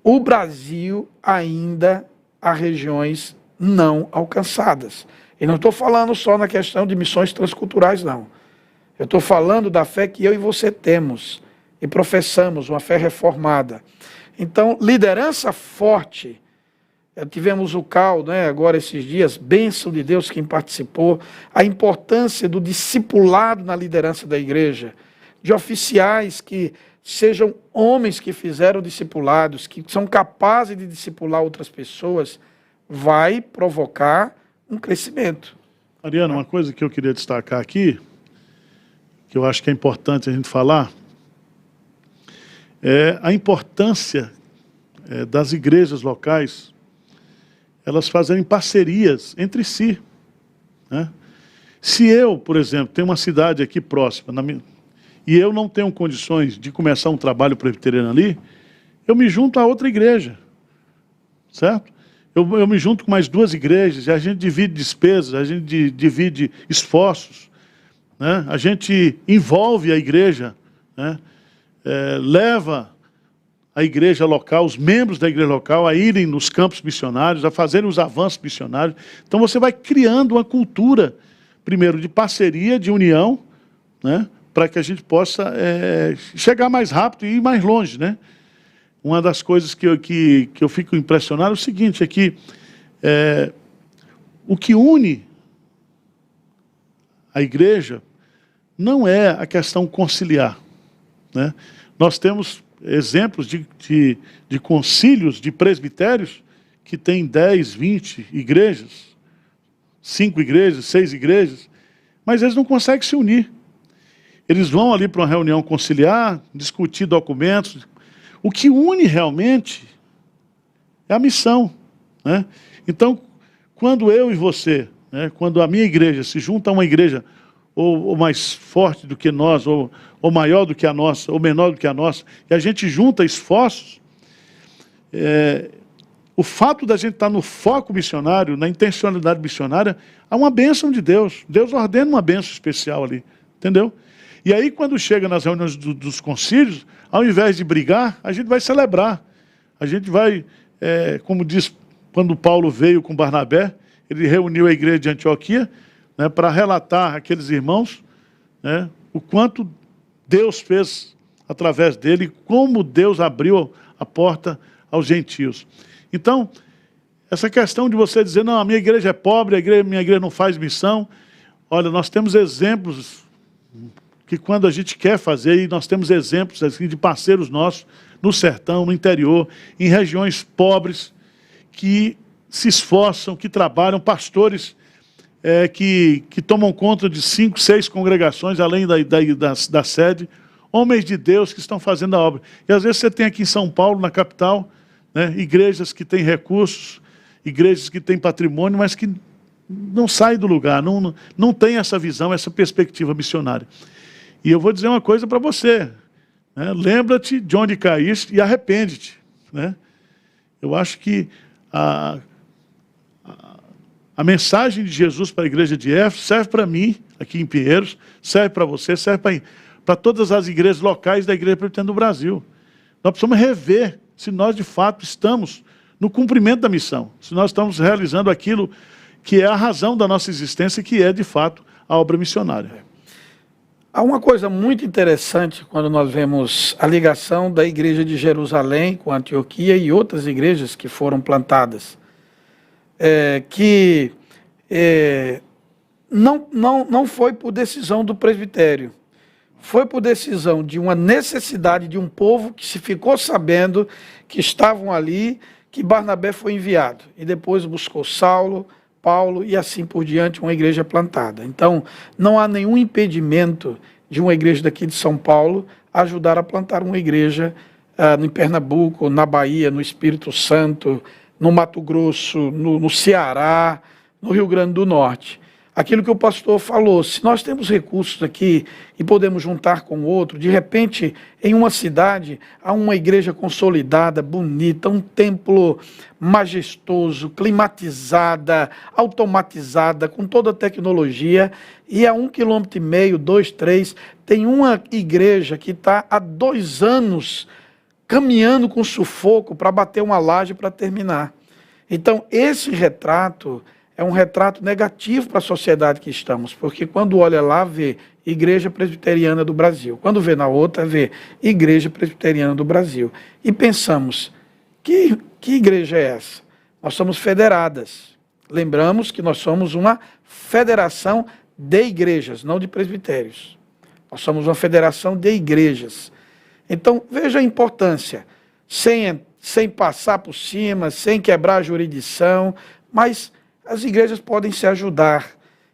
O Brasil ainda há regiões não alcançadas. E não estou falando só na questão de missões transculturais, não. Eu estou falando da fé que eu e você temos e professamos, uma fé reformada. Então, liderança forte. Tivemos o CAL, agora esses dias, bênção de Deus quem participou, a importância do discipulado na liderança da igreja, de oficiais que sejam homens que fizeram discipulados, que são capazes de discipular outras pessoas, vai provocar um crescimento.
Ariano, uma coisa que eu queria destacar aqui, que eu acho que é importante a gente falar, é a importância das igrejas locais, elas fazerem parcerias entre si. Né? Se eu, por exemplo, tenho uma cidade aqui próxima, e eu não tenho condições de começar um trabalho presbiteriano ali, eu me junto a outra igreja, certo? Eu me junto com mais duas igrejas, e a gente divide despesas, a gente divide esforços, né? A gente envolve a igreja, né? Leva a igreja local, os membros da igreja local a irem nos campos missionários, a fazerem os avanços missionários. Então você vai criando uma cultura, primeiro, de parceria, de união, né? Para que a gente possa chegar mais rápido e ir mais longe, né? Uma das coisas que eu fico impressionado é o seguinte, é que o que une a igreja não é a questão conciliar, né? Nós temos exemplos de concílios, de presbitérios, que tem 10, 20 igrejas, 5 igrejas, 6 igrejas, mas eles não conseguem se unir. Eles vão ali para uma reunião conciliar, discutir documentos. O que une realmente é a missão, né? Então, quando eu e você, né, quando a minha igreja se junta a uma igreja ou mais forte do que nós, ou maior do que a nossa, ou menor do que a nossa, e a gente junta esforços, o fato da gente estar no foco missionário, na intencionalidade missionária, há uma bênção de Deus. Deus ordena uma bênção especial ali, entendeu? E aí, quando chega nas reuniões dos concílios, ao invés de brigar, a gente vai celebrar. A gente vai, como diz, quando Paulo veio com Barnabé, ele reuniu a igreja de Antioquia, né, para relatar àqueles irmãos, né, o quanto Deus fez através dele, como Deus abriu a porta aos gentios. Então, essa questão de você dizer, não, a minha igreja é pobre, minha igreja não faz missão. Olha, nós temos exemplos que quando a gente quer fazer, e nós temos exemplos assim, de parceiros nossos no sertão, no interior, em regiões pobres, que se esforçam, que trabalham, pastores que tomam conta de 5, 6 congregações, além da sede, homens de Deus que estão fazendo a obra. E às vezes você tem aqui em São Paulo, na capital, né, igrejas que têm recursos, igrejas que têm patrimônio, mas que não saem do lugar, não tem essa visão, essa perspectiva missionária. E eu vou dizer uma coisa para você, né? Lembra-te de onde caíste e arrepende-te, né? Eu acho que a mensagem de Jesus para a igreja de Éfeso serve para mim, aqui em Pinheiros, serve para você, serve para todas as igrejas locais da Igreja Presbiteriana do Brasil. Nós precisamos rever se nós, de fato, estamos no cumprimento da missão, se nós estamos realizando aquilo que é a razão da nossa existência, que é, de fato, a obra missionária.
Há uma coisa muito interessante quando nós vemos a ligação da igreja de Jerusalém com Antioquia e outras igrejas que foram plantadas. Não foi por decisão do presbitério, foi por decisão de uma necessidade de um povo que se ficou sabendo que estavam ali, que Barnabé foi enviado, e depois buscou Saulo, Paulo e assim por diante, uma igreja plantada. Então, não há nenhum impedimento de uma igreja daqui de São Paulo ajudar a plantar uma igreja em Pernambuco, na Bahia, no Espírito Santo, no Mato Grosso, no Ceará, no Rio Grande do Norte. Aquilo que o pastor falou, se nós temos recursos aqui e podemos juntar com outro, de repente, em uma cidade, há uma igreja consolidada, bonita, um templo majestoso, climatizada, automatizada, com toda a tecnologia, e a 1,5 km, 2, 3, tem uma igreja que está há 2 anos caminhando com sufoco para bater uma laje para terminar. Então, esse retrato é um retrato negativo para a sociedade que estamos, porque quando olha lá, vê Igreja Presbiteriana do Brasil. Quando vê na outra, vê Igreja Presbiteriana do Brasil. E pensamos, que igreja é essa? Nós somos federadas. Lembramos que nós somos uma federação de igrejas, não de presbitérios. Nós somos uma federação de igrejas. Então, veja a importância, sem passar por cima, sem quebrar a jurisdição, mas as igrejas podem se ajudar.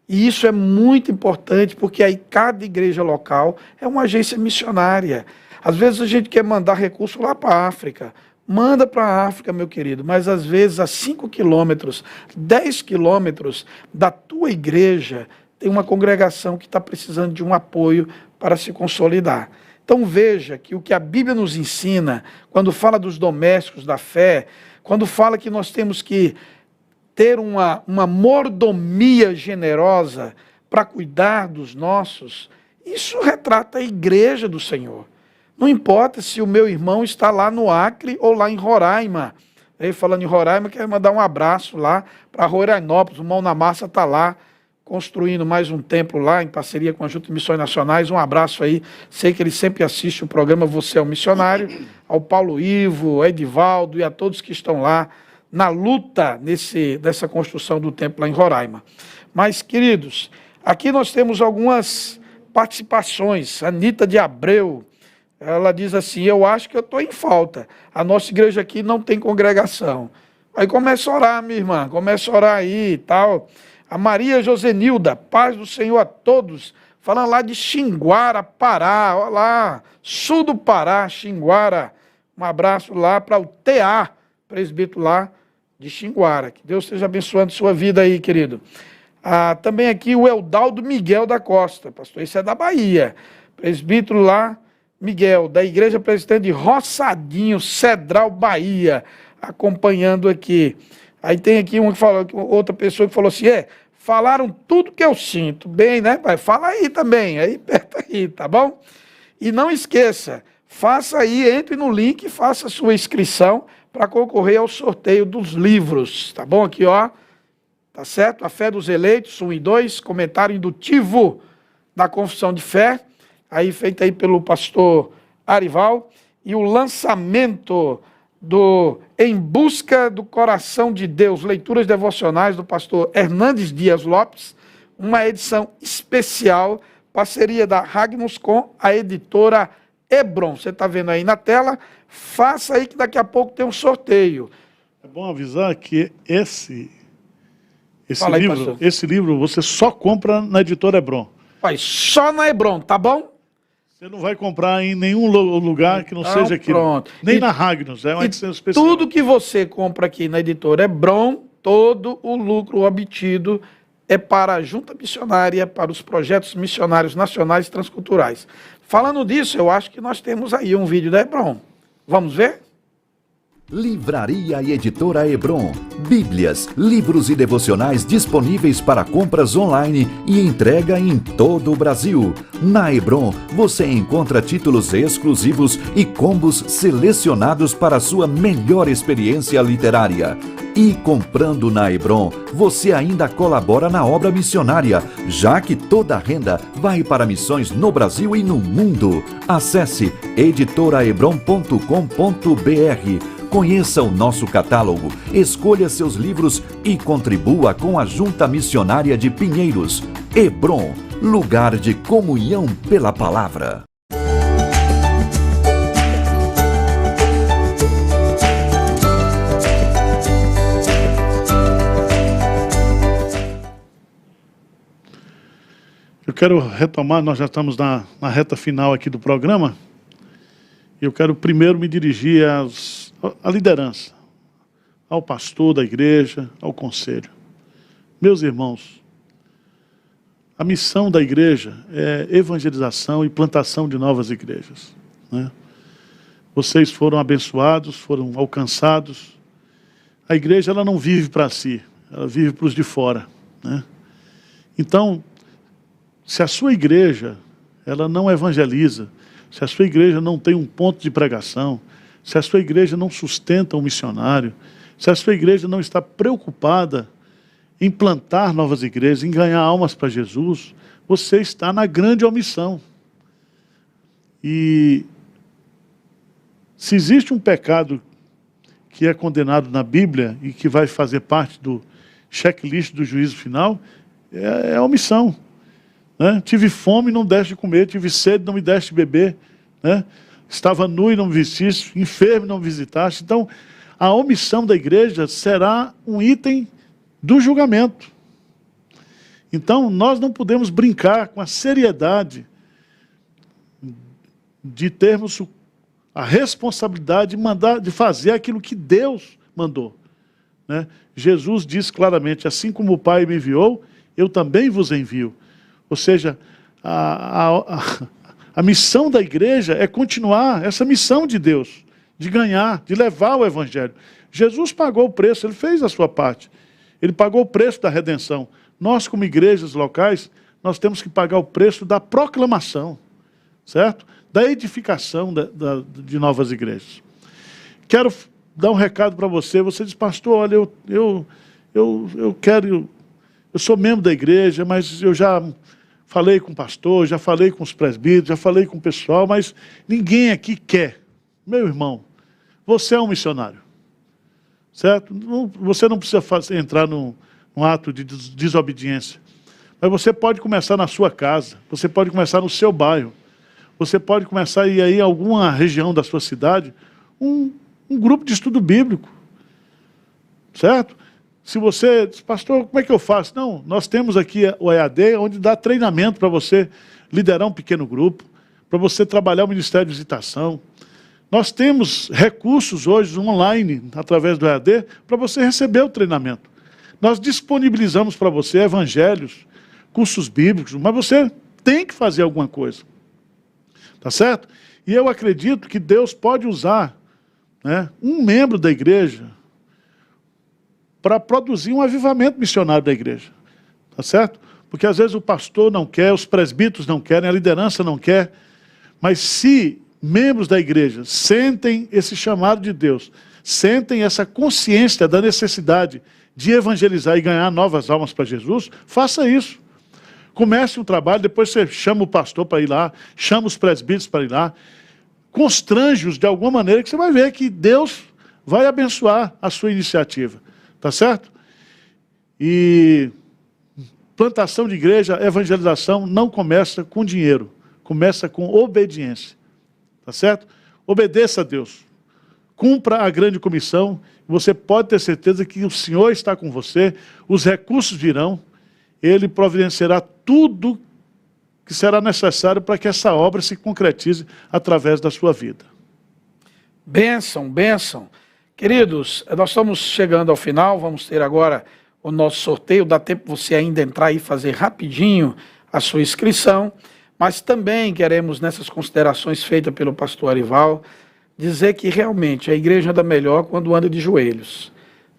E isso é muito importante, porque aí cada igreja local é uma agência missionária. Às vezes a gente quer mandar recurso lá para a África. Manda para a África, meu querido, mas às vezes a 5 quilômetros, 10 quilômetros da tua igreja, tem uma congregação que está precisando de um apoio para se consolidar. Então veja que o que a Bíblia nos ensina, quando fala dos domésticos da fé, quando fala que nós temos que ter uma mordomia generosa para cuidar dos nossos, isso retrata a igreja do Senhor. Não importa se o meu irmão está lá no Acre ou lá em Roraima. Aí, falando em Roraima, quero mandar um abraço lá para Rorainópolis. O Mão na Massa está lá, construindo mais um templo lá, em parceria com a Junta de Missões Nacionais. Um abraço aí. Sei que ele sempre assiste o programa Você é um Missionário. Ao Paulo Ivo, ao Edivaldo e a todos que estão lá na luta dessa construção do templo lá em Roraima. Mas, queridos, aqui nós temos algumas participações. Anitta de Abreu, ela diz assim, eu acho que eu estou em falta. A nossa igreja aqui não tem congregação. Aí começa a orar, minha irmã, começa a orar aí e tal. A Maria Josenilda, paz do Senhor a todos, falando lá de Xinguara, Pará, olha lá, sul do Pará, Xinguara. Um abraço lá para o TA, presbítero lá de Xinguara. Que Deus esteja abençoando sua vida aí, querido. Também aqui o Eudaldo Miguel da Costa, pastor, esse é da Bahia. Presbítero lá, Miguel, da Igreja Presbiteriana de Roçadinho, Cedral, Bahia, acompanhando aqui. Aí tem aqui outra pessoa que falou assim, falaram tudo que eu sinto. Bem, né, pai? Fala aí também, aí perto aí, tá bom? E não esqueça, faça aí, entre no link e faça a sua inscrição para concorrer ao sorteio dos livros, tá bom? Aqui, ó, tá certo? A Fé dos Eleitos, 1 e 2, comentário indutivo da Confissão de Fé, aí feito aí pelo pastor Arival, e o lançamento do Em Busca do Coração de Deus, leituras devocionais do pastor Hernandes Dias Lopes, uma edição especial, parceria da Ragnos com a editora Hebron. Você está vendo aí na tela, faça aí que daqui a pouco tem um sorteio.
É bom avisar que esse livro você só compra na editora Hebron.
Só na Hebron, tá bom?
Você não vai comprar em nenhum lugar que não seja aqui.
Pronto.
Nem na Ragnos, é uma edição especial.
Tudo que você compra aqui na editora Hebron, todo o lucro obtido é para a Junta Missionária, para os projetos missionários nacionais e transculturais. Falando disso, eu acho que nós temos aí um vídeo da Hebron. Vamos ver?
Livraria e Editora Hebron. Bíblias, livros e devocionais disponíveis para compras online e entrega em todo o Brasil. Na Hebron, você encontra títulos exclusivos e combos selecionados para a sua melhor experiência literária. E comprando na Hebron, você ainda colabora na obra missionária, já que toda a renda vai para missões no Brasil e no mundo. Acesse editoraebron.com.br. Conheça o nosso catálogo, escolha seus livros e contribua com a Junta Missionária de Pinheiros. Hebron, lugar de comunhão pela palavra.
Eu quero retomar, nós já estamos na reta final aqui do programa. Eu quero primeiro me dirigir à liderança, ao pastor da igreja, ao conselho. Meus irmãos, a missão da igreja é evangelização e plantação de novas igrejas, né? Vocês foram abençoados, foram alcançados. A igreja ela não vive para si, ela vive para os de fora, né? Então, se a sua igreja ela não evangeliza, se a sua igreja não tem um ponto de pregação, se a sua igreja não sustenta um missionário, se a sua igreja não está preocupada em plantar novas igrejas, em ganhar almas para Jesus, você está na grande omissão. E se existe um pecado que é condenado na Bíblia e que vai fazer parte do checklist do juízo final, é a omissão. Né? Tive fome e não deste de comer, tive sede e não me deste de beber, né? Estava nu e não me vestiste, enfermo e não me visitaste. Então, a omissão da igreja será um item do julgamento. Então, nós não podemos brincar com a seriedade de termos a responsabilidade de fazer aquilo que Deus mandou, né? Jesus diz claramente, assim como o Pai me enviou, eu também vos envio. Ou seja, a missão da igreja é continuar essa missão de Deus, de ganhar, de levar o evangelho. Jesus pagou o preço, ele fez a sua parte. Ele pagou o preço da redenção. Nós, como igrejas locais, nós temos que pagar o preço da proclamação, certo? Da edificação de novas igrejas. Quero dar um recado para você. Você diz, pastor, olha, eu sou membro da igreja, mas eu já falei com o pastor, já falei com os presbíteros, já falei com o pessoal, mas ninguém aqui quer. Meu irmão, você é um missionário, certo? Você não precisa entrar num ato de desobediência, mas você pode começar na sua casa, você pode começar no seu bairro, você pode começar a ir aí em alguma região da sua cidade, um grupo de estudo bíblico, certo? Se você diz, pastor, como é que eu faço? Não, nós temos aqui o EAD, onde dá treinamento para você liderar um pequeno grupo, para você trabalhar o Ministério de Visitação. Nós temos recursos hoje online, através do EAD, para você receber o treinamento. Nós disponibilizamos para você evangelhos, cursos bíblicos, mas você tem que fazer alguma coisa. Tá certo? E eu acredito que Deus pode usar, né, um membro da igreja para produzir um avivamento missionário da igreja. Tá certo? Porque às vezes o pastor não quer, os presbíteros não querem, a liderança não quer. Mas se membros da igreja sentem esse chamado de Deus, sentem essa consciência da necessidade de evangelizar e ganhar novas almas para Jesus, faça isso. Comece um trabalho, depois você chama o pastor para ir lá, chama os presbíteros para ir lá, constrange-os de alguma maneira, que você vai ver que Deus vai abençoar a sua iniciativa. Tá certo? E plantação de igreja, evangelização não começa com dinheiro, começa com obediência. Tá certo? Obedeça a Deus. Cumpra a grande comissão. Você pode ter certeza que o Senhor está com você, os recursos virão, Ele providenciará tudo que que será necessário para que essa obra se concretize através da sua vida.
Bênção, bênção. Queridos, nós estamos chegando ao final, vamos ter agora o nosso sorteio, dá tempo você ainda entrar e fazer rapidinho a sua inscrição, mas também queremos, nessas considerações feitas pelo pastor Arival, dizer que realmente a igreja anda melhor quando anda de joelhos.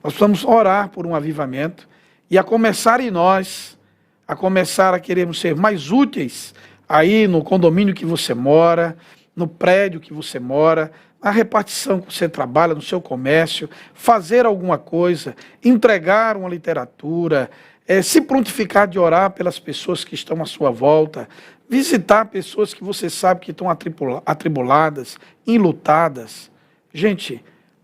Nós precisamos orar por um avivamento e a começar em nós, a começar a queremos ser mais úteis aí no condomínio que você mora, no prédio que você mora, na repartição que você trabalha, no seu comércio, fazer alguma coisa, entregar uma literatura, se prontificar de orar pelas pessoas que estão à sua volta, visitar pessoas que você sabe que estão atribuladas, enlutadas. Gente,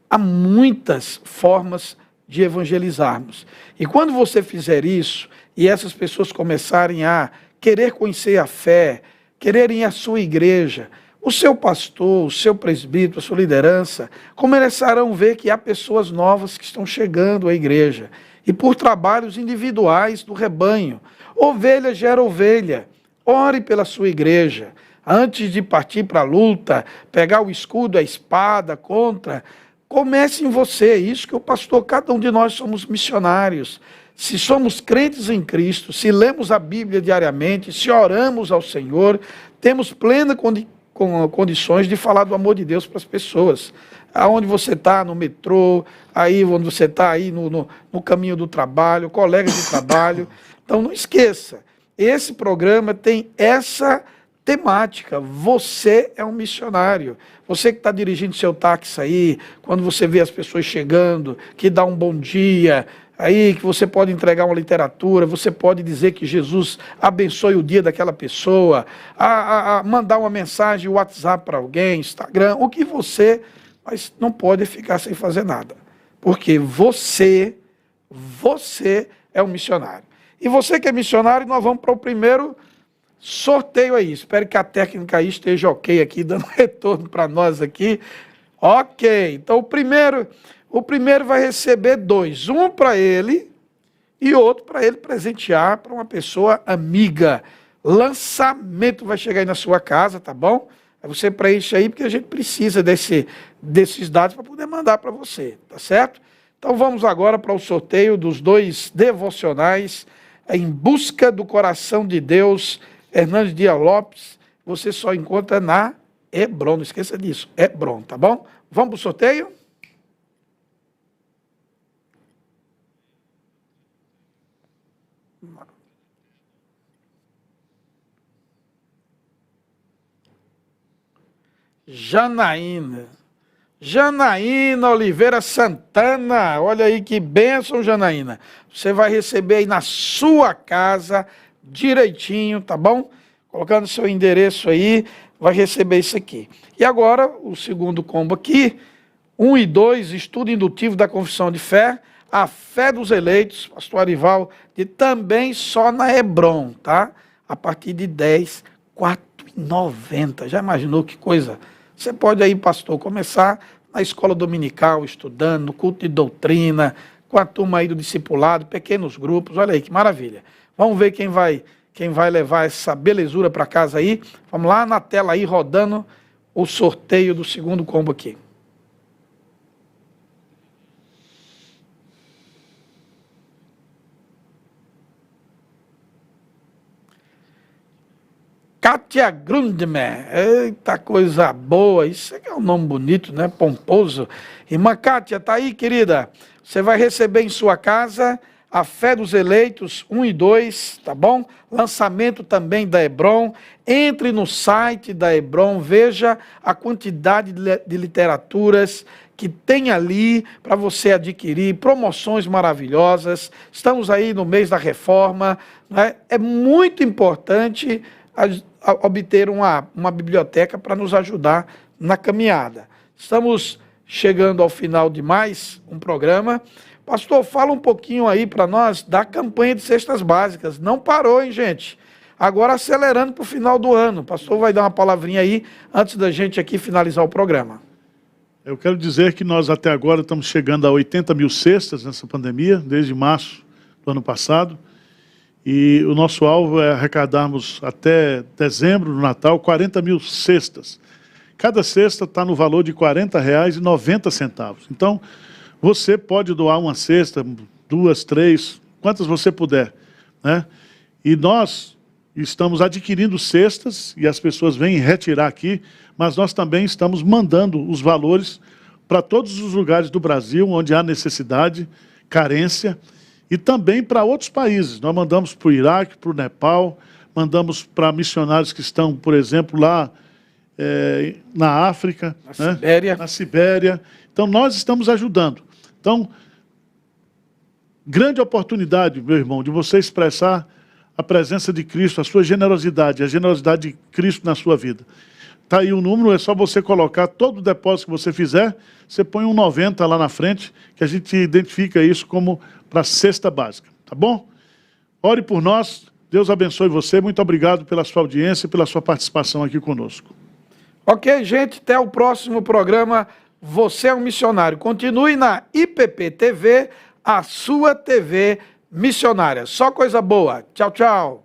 há muitas formas de evangelizarmos. E quando você fizer isso, e essas pessoas começarem a querer conhecer a fé, quererem ir à sua igreja, o seu pastor, o seu presbítero, a sua liderança, começarão a ver que há pessoas novas que estão chegando à igreja. E por trabalhos individuais do rebanho. Ovelha gera ovelha. Ore pela sua igreja. Antes de partir para a luta, pegar o escudo, a espada contra, comece em você. Isso que o pastor, cada um de nós somos missionários. Se somos crentes em Cristo, se lemos a Bíblia diariamente, se oramos ao Senhor, temos plena condições de falar do amor de Deus para as pessoas. Aonde você está, no metrô, aí onde você está, aí no caminho do trabalho, colegas de trabalho. Então não esqueça, esse programa tem essa temática. Você é um missionário. Você que está dirigindo seu táxi aí, quando você vê as pessoas chegando, que dá um bom dia, aí que você pode entregar uma literatura, você pode dizer que Jesus abençoe o dia daquela pessoa, mandar uma mensagem, WhatsApp para alguém, Instagram, o que você, mas não pode ficar sem fazer nada, porque você é um missionário. E você que é missionário, nós vamos para o primeiro sorteio aí. Espero que a técnica aí esteja ok aqui, dando retorno para nós aqui. Ok, então o primeiro vai receber 2, um para ele e outro para ele presentear para uma pessoa amiga. Lançamento vai chegar aí na sua casa, tá bom? Aí você preenche aí, porque a gente precisa desses dados para poder mandar para você, tá certo? Então vamos agora para o sorteio dos 2 devocionais, Em Busca do Coração de Deus, Hernandes Dias Lopes. Você só encontra na Hebron, não esqueça disso, Hebron, tá bom? Vamos para o sorteio? Janaína Oliveira Santana, olha aí que bênção, Janaína. Você vai receber aí na sua casa, direitinho, tá bom? Colocando seu endereço aí, vai receber isso aqui. E agora, o segundo combo aqui, 1 e 2, estudo indutivo da confissão de fé, a fé dos eleitos, pastor Arival, de também só na Hebron, tá? A partir de 10, R$4,90. Já imaginou que coisa? Você pode aí, pastor, começar na escola dominical, estudando, no culto de doutrina, com a turma aí do discipulado, pequenos grupos, olha aí que maravilha. Vamos ver quem vai levar essa belezura para casa aí. Vamos lá na tela aí, rodando o sorteio do segundo combo aqui. Kátia Grundmer, eita coisa boa, isso aqui é um nome bonito, né, pomposo. Irmã Kátia, tá aí, querida? Você vai receber em sua casa a fé dos eleitos 1 e 2, tá bom? Lançamento também da Hebron. Entre no site da Hebron, veja a quantidade de literaturas que tem ali para você adquirir, promoções maravilhosas. Estamos aí no mês da reforma, né? É muito importante obter uma biblioteca para nos ajudar na caminhada. Estamos chegando ao final de mais um programa. Pastor, fala um pouquinho aí para nós da campanha de cestas básicas. Não parou, hein, gente? Agora acelerando para o final do ano. O pastor vai dar uma palavrinha aí antes da gente aqui finalizar o programa.
Eu quero dizer que nós até agora estamos chegando a 80 mil cestas nessa pandemia, desde março do ano passado. E o nosso alvo é arrecadarmos até dezembro, no Natal, 40 mil cestas. Cada cesta está no valor de R$ 40,90. Então, você pode doar uma cesta, 2, 3, quantas você puder, né? E nós estamos adquirindo cestas e as pessoas vêm retirar aqui, mas nós também estamos mandando os valores para todos os lugares do Brasil onde há necessidade, carência, e também para outros países. Nós mandamos para o Iraque, para o Nepal, mandamos para missionários que estão, por exemplo, lá na África, né?
Sibéria.
Na Sibéria. Então, nós estamos ajudando. Então, grande oportunidade, meu irmão, de você expressar a presença de Cristo, a sua generosidade, a generosidade de Cristo na sua vida. Está aí o número, é só você colocar todo o depósito que você fizer, você põe um 90 lá na frente, que a gente identifica isso como para a cesta básica, tá bom? Ore por nós, Deus abençoe você, muito obrigado pela sua audiência e pela sua participação aqui conosco.
Ok, gente, até o próximo programa. Você é um missionário. Continue na IPP TV, a sua TV missionária. Só coisa boa. Tchau, tchau.